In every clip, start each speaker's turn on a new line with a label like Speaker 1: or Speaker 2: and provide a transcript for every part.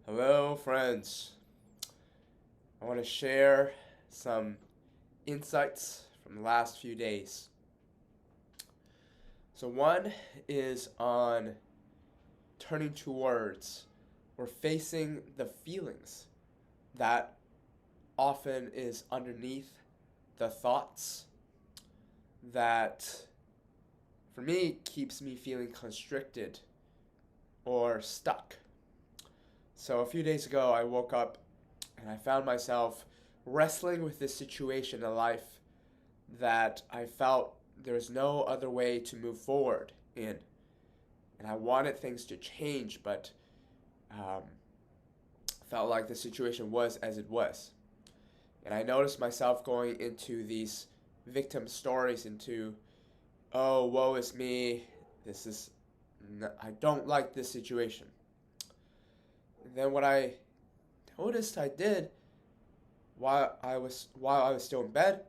Speaker 1: Hello, friends. I want to share some insights from the last few days. So, one is on turning towards or facing the feelings that often is underneath the thoughts that, for me, keeps me feeling constricted or stuck. So, a few days ago, I woke up and I found myself wrestling with this situation in life that I felt there was no other way to move forward in. And I wanted things to change, but um, felt like the situation was as it was. And I noticed myself going into these victim stories, into, oh, woe is me, I don't like this situation. And then what I noticed I did while I was still in bed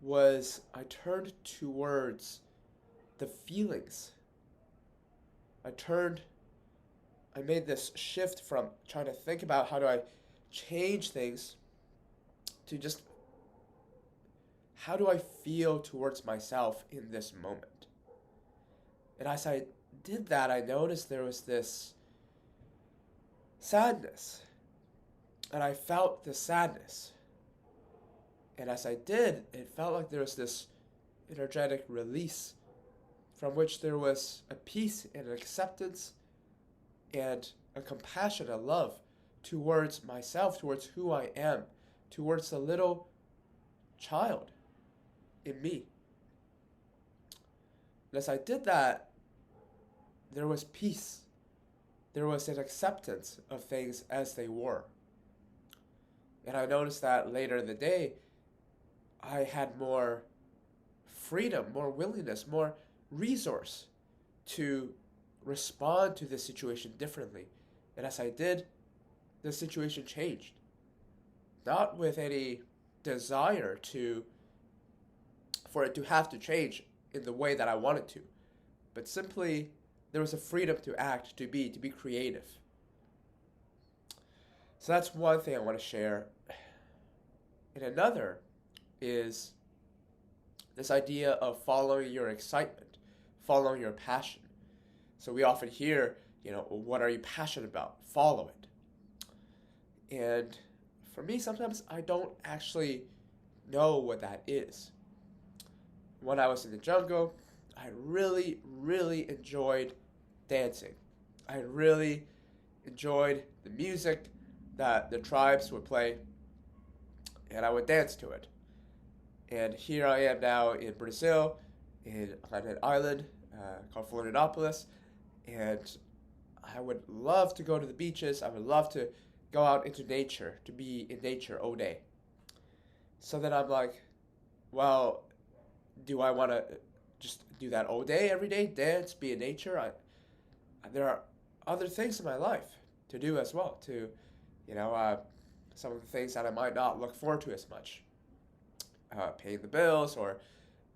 Speaker 1: was I turned towards the feelings. I made this shift from trying to think about how do I change things to just how do I feel towards myself in this moment. And as I did that, I noticed there was this sadness. And I felt the sadness. And as I did, it felt like there was this energetic release from which there was a peace and an acceptance and a compassion, a love towards myself, towards who I am, towards the little child in me. And as I did that, there was peace. There was an acceptance of things as they were. And I noticed that later in the day, I had more freedom, more willingness, more resource to respond to this situation differently. And as I did, the situation changed. Not with any desire for it to have to change in the way that I wanted to, but simply there was a freedom to act, to be creative. So that's one thing I want to share. And another is this idea of following your excitement, following your passion. So we often hear, what are you passionate about? Follow it. And for me, sometimes I don't actually know what that is. When I was in the jungle, I really, really enjoyed dancing. I really enjoyed the music that the tribes would play, and I would dance to it. And here I am now in Brazil, on an island called Florianopolis, and I would love to go to the beaches. I would love to go out into nature, to be in nature all day. So then I'm like, well, do I want to just do that all day, every day, dance, be in nature? There are other things in my life to do as well, some of the things that I might not look forward to as much. Paying the bills or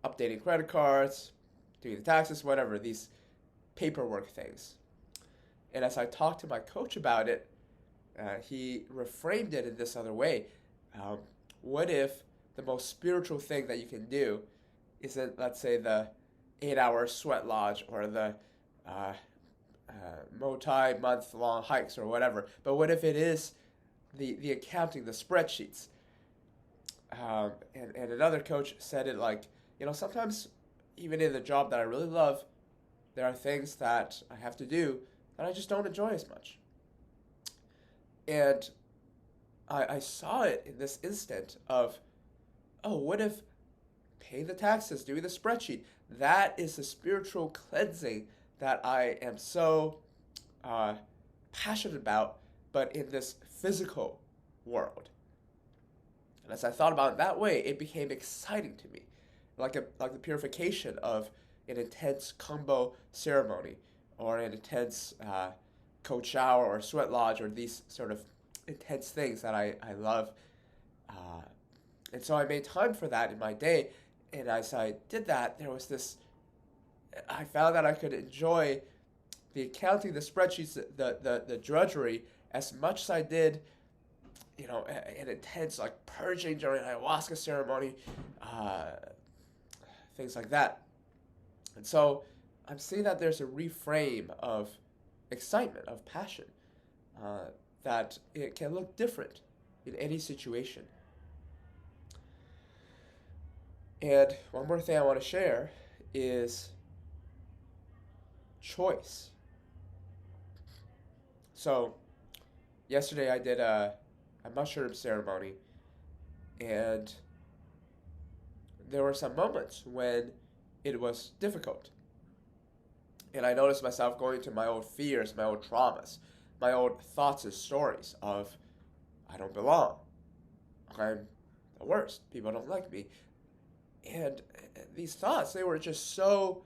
Speaker 1: updating credit cards, doing the taxes, whatever, these paperwork things. And as I talked to my coach about it, he reframed it in this other way. What if the most spiritual thing that you can do isn't, let's say, the 8-hour sweat lodge or the multi-month-long hikes or whatever, but what if it is the accounting, the spreadsheets? And another coach said it like, sometimes even in the job that I really love, there are things that I have to do that I just don't enjoy as much. And I saw it in this instant of, oh, what if paying the taxes, doing the spreadsheet, that is the spiritual cleansing that I am so passionate about, but in this physical world. And as I thought about it that way, it became exciting to me, like the purification of an intense combo ceremony or an intense cold shower or sweat lodge or these sort of intense things that I love. And so I made time for that in my day. And as I did that, I found that I could enjoy the accounting, the spreadsheets, the drudgery, as much as I did, an intense like purging during ayahuasca ceremony, things like that. And so I'm seeing that there's a reframe of excitement, of passion, that it can look different in any situation. And one more thing I want to share is choice. So, yesterday I did a mushroom ceremony, and there were some moments when it was difficult. And I noticed myself going to my old fears, my old traumas, my old thoughts and stories of, I don't belong. I'm the worst. People don't like me. And these thoughts, they were just so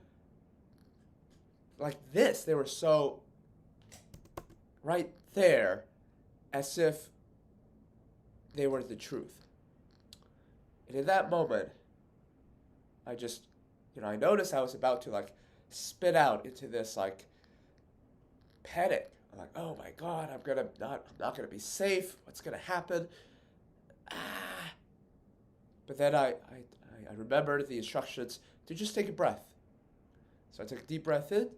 Speaker 1: like this. They were so right there, as if they were the truth. And in that moment, I just, I noticed I was about to like spit out into this like panic. I'm like, oh my God, I'm not gonna be safe. What's gonna happen? But then I remembered the instructions to just take a breath. So I took a deep breath in.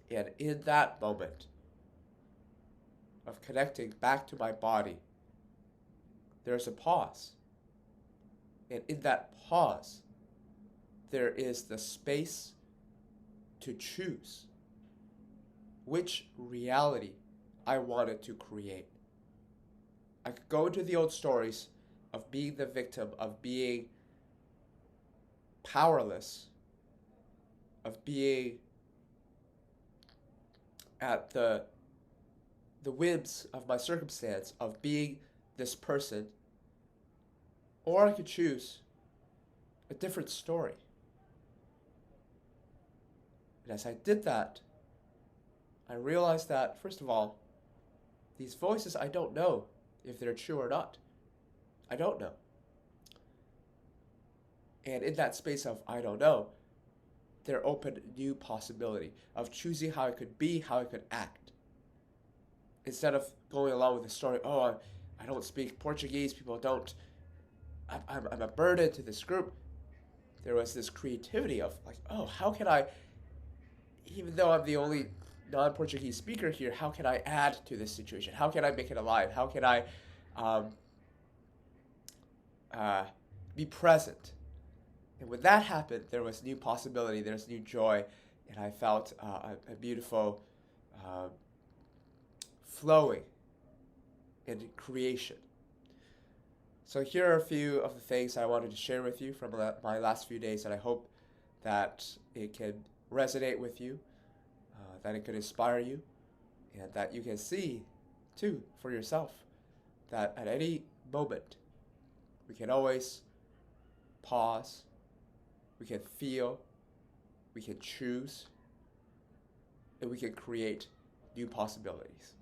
Speaker 1: And in that moment of connecting back to my body, there's a pause. And in that pause, there is the space to choose which reality I wanted to create. I could go into the old stories of being the victim, of being powerless, of being at the whims of my circumstance, of being this person, or I could choose a different story. And as I did that, I realized that, first of all, these voices, I don't know if they're true or not. I don't know. And in that space of I don't know, there opened new possibility of choosing how I could be, how I could act. Instead of going along with the story, oh, I don't speak Portuguese, people don't, I'm a burden to this group. There was this creativity of like, oh, how can I, even though I'm the only non-Portuguese speaker here, how can I add to this situation? How can I make it alive? How can I be present? And when that happened, there was new possibility, there's new joy, and I felt a beautiful flowing in creation. So here are a few of the things I wanted to share with you from my last few days, and I hope that it can resonate with you, that it could inspire you, and that you can see, too, for yourself, that at any moment, we can always pause, we can feel, we can choose, and we can create new possibilities.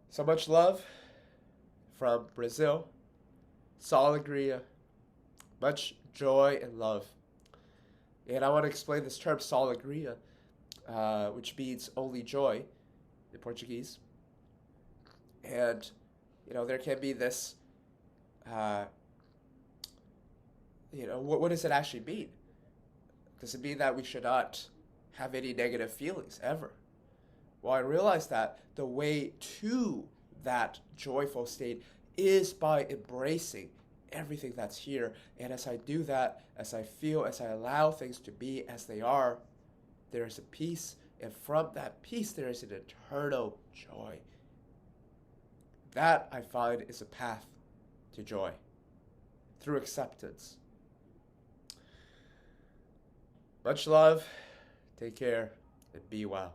Speaker 1: So much love from Brazil, só alegria, much joy and love. And I want to explain this term, só alegria, which means only joy in Portuguese. And, there can be this, what does it actually mean? Does it mean that we should not have any negative feelings ever? Well, I realized that the way to that joyful state is by embracing everything that's here. And as I do that, as I feel, as I allow things to be as they are, there is a peace. And from that peace, there is an eternal joy. That, I find, is a path to joy through acceptance. Much love. Take care and be well.